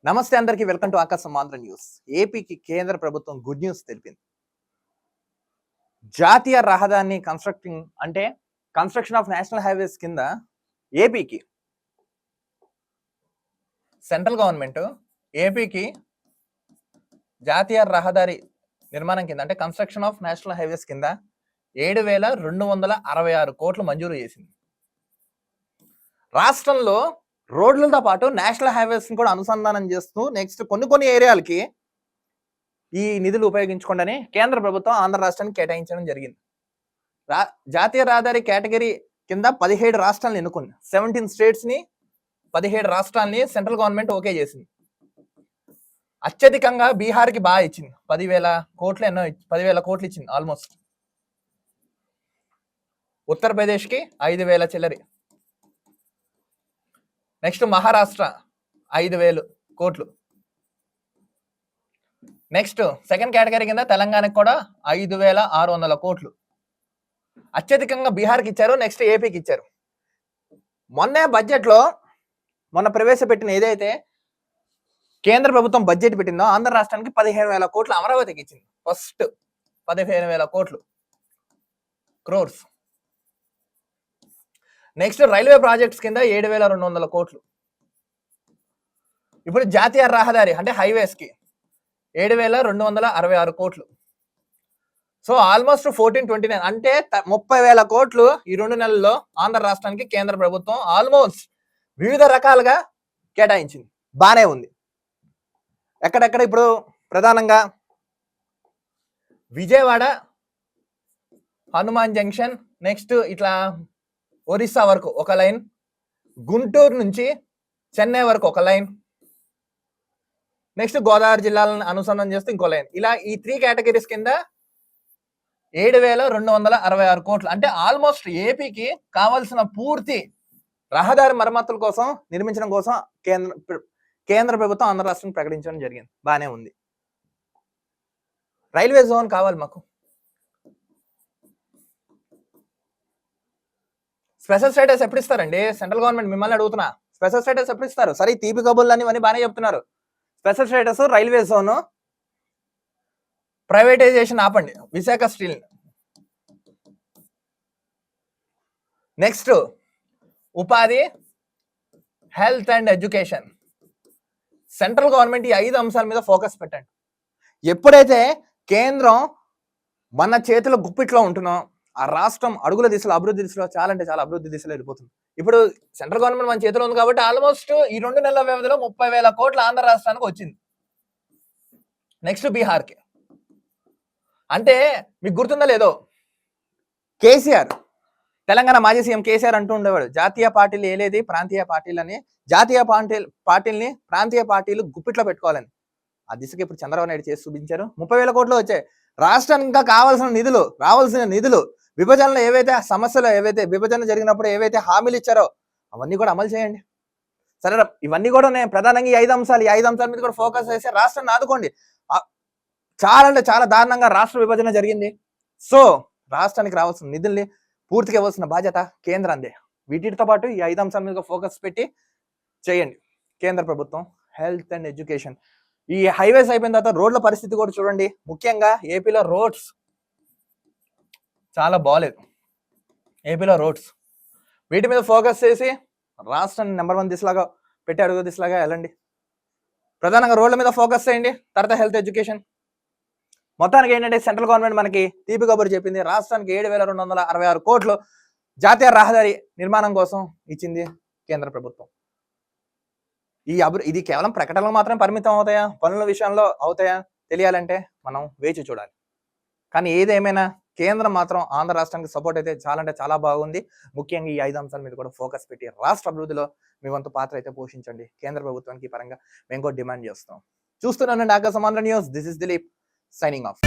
నమస్తే అందరికీ welcome to ఆకాశం ఆంధ్ర న్యూస్. ఏపీకి కేంద్ర ప్రభుత్వం గుడ్ న్యూస్ తెలిపింది. జాతీయ రహదారిని కన్స్ట్రక్షన్ ఆఫ్ నేషనల్ హైవేస్ కింద ఏపీకి సెంట్రల్ గవర్నమెంట్ ఏపీకి జాతీయ రహదారి నిర్మాణం కింద అంటే కన్స్ట్రక్షన్ ఆఫ్ నేషనల్ హైవేస్ కింద 7,266 కోట్లు మంజూరు చేసింది. రాష్ట్రంలో రోడ్లతో పాటు నేషనల్ హైవేస్ కూడా అనుసంధానం చేస్తూ నెక్స్ట్ కొన్ని ఏరియాలకి ఈ నిధులు ఉపయోగించుకోండి కేంద్ర ప్రభుత్వం ఆంధ్ర రాష్ట్రానికి కేటాయించడం జరిగింది. జాతీయ రహదారి కేటగిరీ కింద 17 రాష్ట్రాలను ఎన్నుకుంది. 17 స్టేట్స్ ని 17 రాష్ట్రాలని సెంట్రల్ గవర్నమెంట్ ఓకే చేసింది. అత్యధికంగా బీహార్కి బాగా ఇచ్చింది. 10,000 కోట్లు ఇచ్చింది ఆల్మోస్ట్. ఉత్తరప్రదేశ్కి 5,000 చిల్లరి. నెక్స్ట్ మహారాష్ట్ర 5,000 కోట్లు. నెక్స్ట్ సెకండ్ కేటగిరీ కింద తెలంగాణకి కూడా 5,600 కోట్లు. అత్యధికంగా బీహార్కి ఇచ్చారు, నెక్స్ట్ ఏపీకి ఇచ్చారు. మొన్న ప్రవేశపెట్టిన ఏదైతే కేంద్ర ప్రభుత్వం బడ్జెట్ పెట్టిందో ఆంధ్ర రాష్ట్రానికి 15,000 కోట్లు అమరావతికి ఇచ్చింది. ఫస్ట్ 15,000 కోట్లు క్రోర్స్. నెక్స్ట్ రైల్వే ప్రాజెక్ట్స్ కింద 7,200 కోట్లు. ఇప్పుడు జాతీయ రహదారి అంటే హైవేస్ కి 7,266 కోట్లు. సో ఆల్మోస్ట్ 1429 అంటే 30,000 కోట్లు ఈ 2 నెలల్లో ఆంధ్ర రాష్ట్రానికి కేంద్ర ప్రభుత్వం ఆల్మోస్ట్ వివిధ రకాలుగా కేటాయించింది. బానే ఉంది. ఎక్కడెక్కడ ఇప్పుడు ప్రధానంగా విజయవాడ హనుమాన్ జంక్షన్, నెక్స్ట్ ఇట్లా ఒరిస్సా వరకు ఒక లైన్, గుంటూరు నుంచి చెన్నై వరకు ఒక లైన్, నెక్స్ట్ గోదావరి జిల్లాలను అనుసంధానం చేస్తే ఇంకో లైన్. ఇలా ఈ 3 కేటగిరీస్ కింద 7,266 కోట్లు అంటే ఆల్మోస్ట్ ఏపీకి కావాల్సిన పూర్తి రహదారి మరమ్మతుల కోసం నిర్మించడం కోసం కేంద్ర ప్రభుత్వం ఆంధ్ర రాష్ట్రం ప్రకటించడం జరిగింది. బానే ఉంది. రైల్వే జోన్ కావాలి మాకు. స్పెషల్ స్టేటస్ ఎప్పుడు ఇస్తారండి? సెంట్రల్ గవర్నమెంట్ మిమ్మల్ని అడుగుతున్నా, స్పెషల్ స్టేటస్ ఎప్పుడు ఇస్తారు? సరే తీపి కబుర్లు అని బాగానే చెప్తున్నారు. Special status, railway zone, privatization ఆపండి విశాఖ స్టీల్. నెక్స్ట్ ఉపాధి, health and education. Central government ఈ 5 అంశాల మీద ఫోకస్ పెట్టండి. ఎప్పుడైతే కేంద్రం మన చేతిలో గుప్పిట్లో ఉంటున్నాం, ఆ రాష్ట్రం అడుగుల దిశలో అభివృద్ధి దిశలో చాలా అభివృద్ధి దిశలో వెళ్ళిపోతుంది. ఇప్పుడు సెంట్రల్ గవర్నమెంట్ మన చేతిలో ఉంది కాబట్టి ఆల్మోస్ట్ ఈ 2 నెలల వ్యవధిలో 30,000 కోట్ల ఆంధ్ర రాష్ట్రానికి వచ్చింది. నెక్స్ట్ బీహార్కి. అంటే మీకు గుర్తుందా లేదో, కేసీఆర్ తెలంగాణ మాజీ సీఎం కేసీఆర్ అంటూ ఉండేవాడు, జాతీయ పార్టీలు ఏలేది ప్రాంతీయ పార్టీలని, జాతీయ పార్టీలని ప్రాంతీయ పార్టీలు గుప్పిట్లో పెట్టుకోవాలని. ఆ దిశకి ఇప్పుడు చంద్రబాబు నాయుడు చేసి చూపించారు. 30,000 కోట్లు వచ్చాయి. రాష్ట్రానికి ఇంకా రావాల్సిన నిధులు విభజనలో ఏవైతే సమస్యలు, విభజన జరిగినప్పుడు ఏవైతే హామీలు ఇచ్చారో అవన్నీ కూడా అమలు చేయండి. సరే, ఇవన్నీ కూడా నేను ప్రధానంగా ఈ 5 అంశాల మీద కూడా ఫోకస్ చేసి రాష్ట్రాన్ని ఆదుకోండి. చాలా దారుణంగా రాష్ట్ర విభజన జరిగింది. సో రాష్ట్రానికి రావాల్సిన నిధుల్ని పూర్తిగా ఇవ్వాల్సిన బాధ్యత కేంద్రాందే. వీటితో పాటు ఈ 5 అంశాల మీద ఫోకస్ పెట్టి చేయండి కేంద్ర ప్రభుత్వం. Health and education. ఈ హైవేస్ అయిపోయిన తర్వాత రోడ్ల పరిస్థితి కూడా చూడండి. ముఖ్యంగా ఏపీలో రోడ్స్ చాలా బాగాలేదు. ఏపీలో రోడ్స్ వీటి మీద ఫోకస్ చేసి రాష్ట్రాన్ని నెంబర్ 1 దిశలాగా పెట్టి అడుగు దిశలాగా వెళ్ళండి. ప్రధానంగా రోడ్ల మీద ఫోకస్ చేయండి. తర్వాత హెల్త్ ఎడ్యుకేషన్. మొత్తానికి ఏంటంటే సెంట్రల్ గవర్నమెంట్ మనకి తీపి కబురు చెప్పింది. రాష్ట్రానికి 7,266 కోట్లు జాతీయ రహదారి నిర్మాణం కోసం ఇచ్చింది కేంద్ర ప్రభుత్వం. ఇది కేవలం ప్రకటనలు మాత్రమే పరిమితం అవుతాయా? పనుల విషయంలో అవుతాయా? తెలియాలంటే మనం వేచి చూడాలి. కానీ ఏదేమైనా కేంద్రం మాత్రం ఆంధ్ర రాష్ట్రానికి సపోర్ట్ అయితే చాలా బాగుంది. ముఖ్యంగా ఈ 5 అంశాల మీద కూడా ఫోకస్ పెట్టి రాష్ట్ర అభివృద్ధిలో మీ వంతు పాత్ర అయితే పోషించండి. కేంద్ర ప్రభుత్వానికి పరంగా మేము కూడా డిమాండ్ చేస్తాం. చూస్తున్నానండి ఆకాశం Andhra news. This is Dilip signing off.